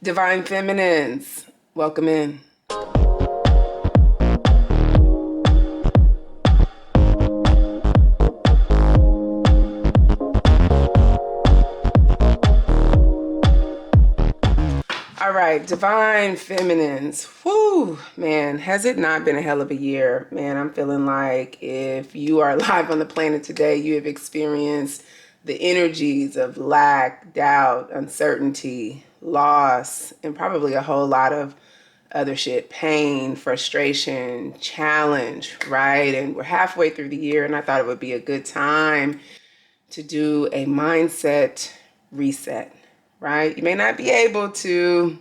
Divine Feminines, welcome in. All right, Divine Feminines. Whoo, man, has it not been a hell of a year? Man, I'm feeling like if you are alive on the planet today, you have experienced the energies of lack, doubt, uncertainty, loss, and probably a whole lot of other shit, pain, frustration, challenge, right? And we're halfway through the year, and I thought it would be a good time to do a mindset reset, right? You may not be able to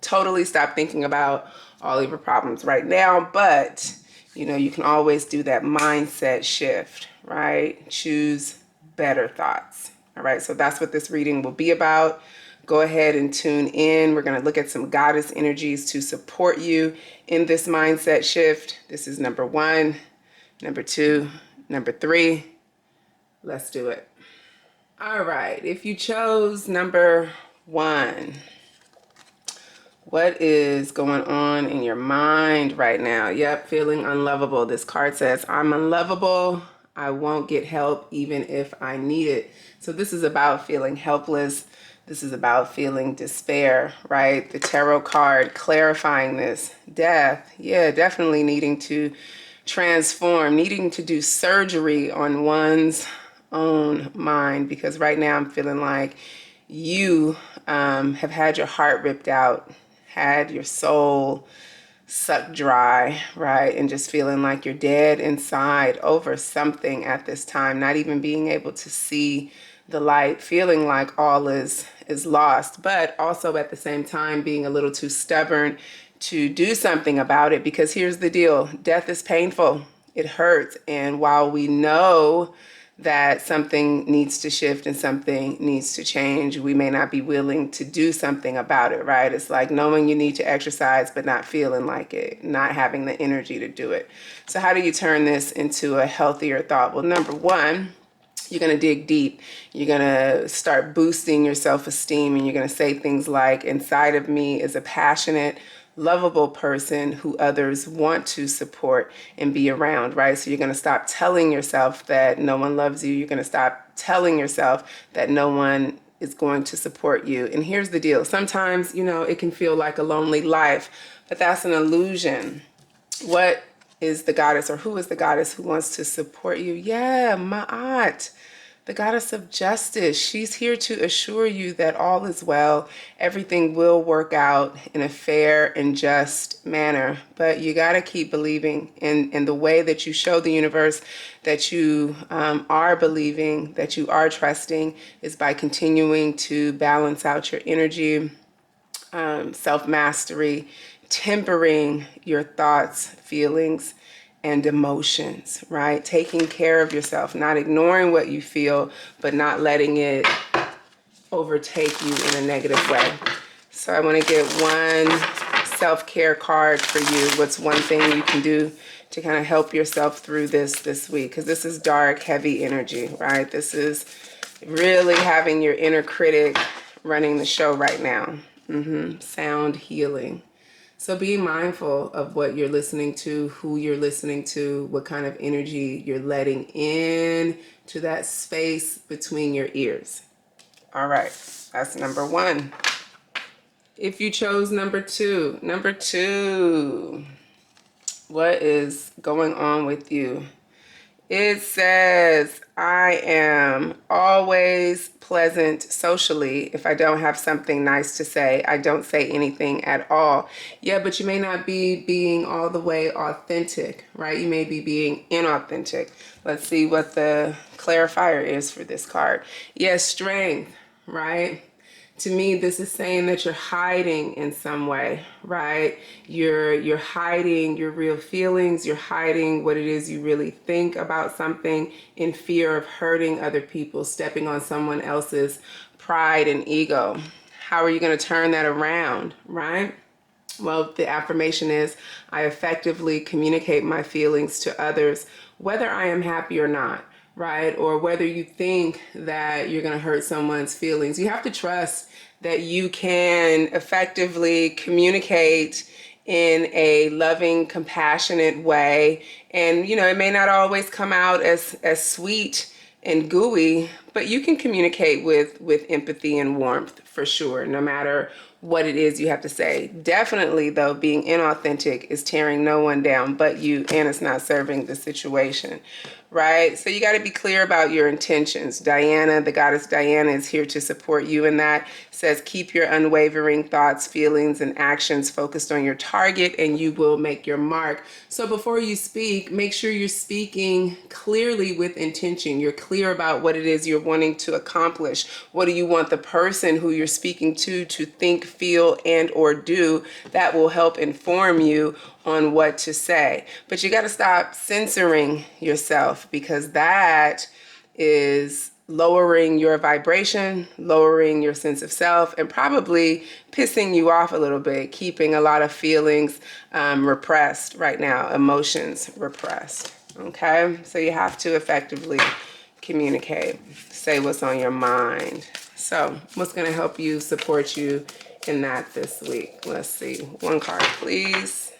totally stop thinking about all of your problems right now, but you can always do that mindset shift, right? Choose better thoughts. All right, so that's what this reading will be about. Go ahead and tune in. We're going to look at some goddess energies to support you in this mindset shift. This is number 1, number 2, number 3. Let's do it. All right, if you chose number 1, what is going on in your mind right now? Yep, feeling unlovable. This card says, I'm unlovable. I won't get help even if I need it. So this is about feeling helpless. This is about feeling despair, right? The tarot card clarifying this. Death, yeah, definitely needing to transform, needing to do surgery on one's own mind, because right now I'm feeling like you have had your heart ripped out, had your soul sucked dry, right? And just feeling like you're dead inside over something at this time, not even being able to see the light, feeling like all is lost, but also at the same time being a little too stubborn to do something about it. Because here's the deal, death is painful, it hurts, and while we know that something needs to shift and something needs to change, we may not be willing to do something about it, right? It's like knowing you need to exercise but not feeling like it, not having the energy to do it. So how do you turn this into a healthier thought? Well, number 1, you're going to dig deep. You're going to start boosting your self-esteem, and you're going to say things like, inside of me is a passionate, lovable person who others want to support and be around, right? So you're going to stop telling yourself that no one loves you. You're going to stop telling yourself that no one is going to support you. And here's the deal. Sometimes, it can feel like a lonely life, but that's an illusion. What is the goddess, or who is the goddess who wants to support you? Yeah, Ma'at, the goddess of justice. She's here to assure you that all is well. Everything will work out in a fair and just manner. But you got to keep believing in the way that you show the universe that you are believing, that you are trusting, is by continuing to balance out your energy, self-mastery, tempering your thoughts, feelings, and emotions, right? Taking care of yourself, not ignoring what you feel, but not letting it overtake you in a negative way. So I want to get one self-care card for you. What's one thing you can do to kind of help yourself through this week? Because this is dark, heavy energy, right? This is really having your inner critic running the show right now. Sound healing. So being mindful of what you're listening to, who you're listening to, what kind of energy you're letting in to that space between your ears. All right, that's number 1. If you chose number 2, what is going on with you? It says, I am always pleasant socially. If I don't have something nice to say, I don't say anything at all. Yeah, but you may not be being all the way authentic, right? You may be being inauthentic. Let's see what the clarifier is for this card. Yes, strength, right? To me, this is saying that you're hiding in some way, right? You're hiding your real feelings. You're hiding what it is you really think about something in fear of hurting other people, stepping on someone else's pride and ego. How are you going to turn that around, right? Well, the affirmation is, I effectively communicate my feelings to others, whether I am happy or not. right? Or whether you think that you're going to hurt someone's feelings. You have to trust that you can effectively communicate in a loving, compassionate way. And, you know, it may not always come out as sweet and gooey, but you can communicate with empathy and warmth for sure, no matter what it is you have to say. Definitely, though, being inauthentic is tearing no one down but you, and it's not serving the situation, right? So you got to be clear about your intentions. Diana, the goddess Diana, is here to support you in that. Says keep your unwavering thoughts, feelings, and actions focused on your target, and you will make your mark. So before you speak, make sure you're speaking clearly with intention. You're clear about what it is you're wanting to accomplish. What do you want the person who you're speaking to think, feel, and or do? That will help inform you on what to say. But you got to stop censoring yourself, because that is lowering your vibration, lowering your sense of self, and probably pissing you off a little bit, keeping a lot of feelings repressed right now, emotions repressed. Okay, so you have to effectively communicate, say what's on your mind. So what's going to help you, support you in that this week? Let's see, one card please.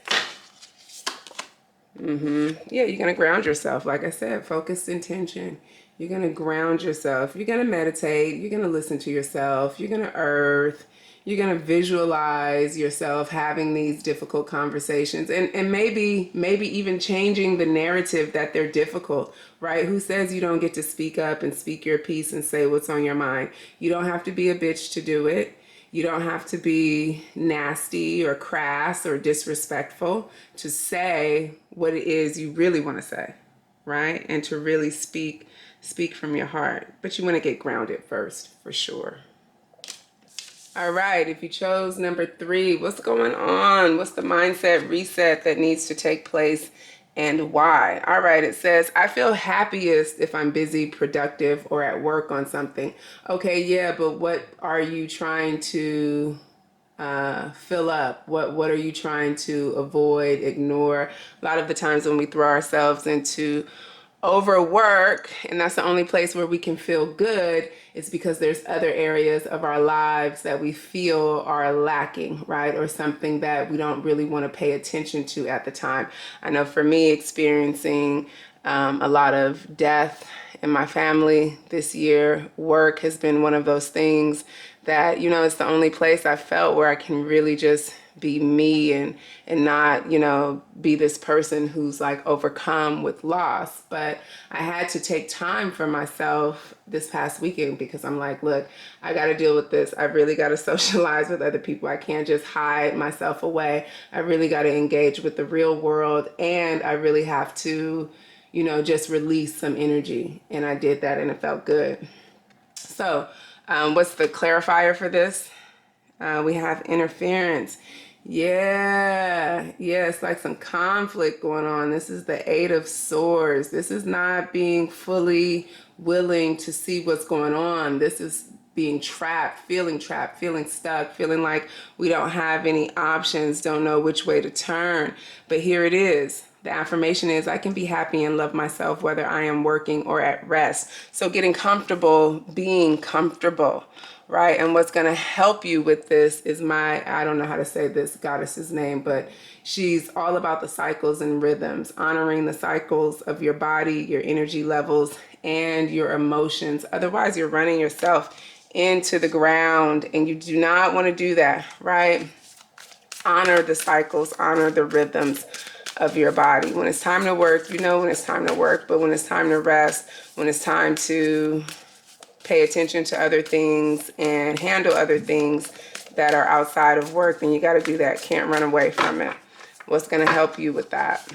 Yeah, you're going to ground yourself. Like I said, focused intention. You're going to ground yourself. You're going to meditate. You're going to listen to yourself. You're going to earth. You're going to visualize yourself having these difficult conversations, and maybe even changing the narrative that they're difficult, right? Who says you don't get to speak up and speak your piece and say what's on your mind? You don't have to be a bitch to do it. You don't have to be nasty or crass or disrespectful to say what it is you really want to say, right? And to really speak from your heart. But you want to get grounded first, for sure. All right, if you chose number 3, what's going on? What's the mindset reset that needs to take place and why? All right, it says, I feel happiest if I'm busy, productive, or at work on something. Okay, yeah, but what are you trying to fill up? What are you trying to avoid, ignore? A lot of the times when we throw ourselves into overwork, and that's the only place where we can feel good, it's because there's other areas of our lives that we feel are lacking, right? Or something that we don't really want to pay attention to at the time. I know for me, experiencing a lot of death in my family this year, work has been one of those things that, you know, it's the only place I felt where I can really just be me and not, you know, be this person who's like overcome with loss. But I had to take time for myself this past weekend, because I'm like, look, I got to deal with this. I really got to socialize with other people. I can't just hide myself away. I really got to engage with the real world, and I really have to, you know, just release some energy. And I did that, and it felt good. So what's the clarifier for this? We have interference. Yeah, it's like some conflict going on. This is the 8 of Swords. This is not being fully willing to see what's going on. This is being trapped, feeling stuck, feeling like we don't have any options, don't know which way to turn. But here it is. The affirmation is, I can be happy and love myself whether I am working or at rest. So getting comfortable, being comfortable, right? And what's going to help you with this is I don't know how to say this goddess's name, but she's all about the cycles and rhythms, honoring the cycles of your body, your energy levels, and your emotions. Otherwise, you're running yourself into the ground, and you do not want to do that, right? Honor the cycles, honor the rhythms of your body. When it's time to work, you know when it's time to work, but when it's time to rest, when it's time to pay attention to other things and handle other things that are outside of work, then you got to do that. Can't run away from it. What's going to help you with that?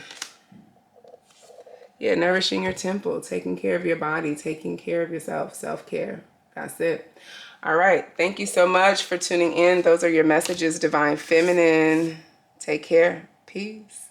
Yeah, nourishing your temple, taking care of your body, taking care of yourself, self-care. That's it. All right. Thank you so much for tuning in. Those are your messages, Divine Feminine. Take care. Peace.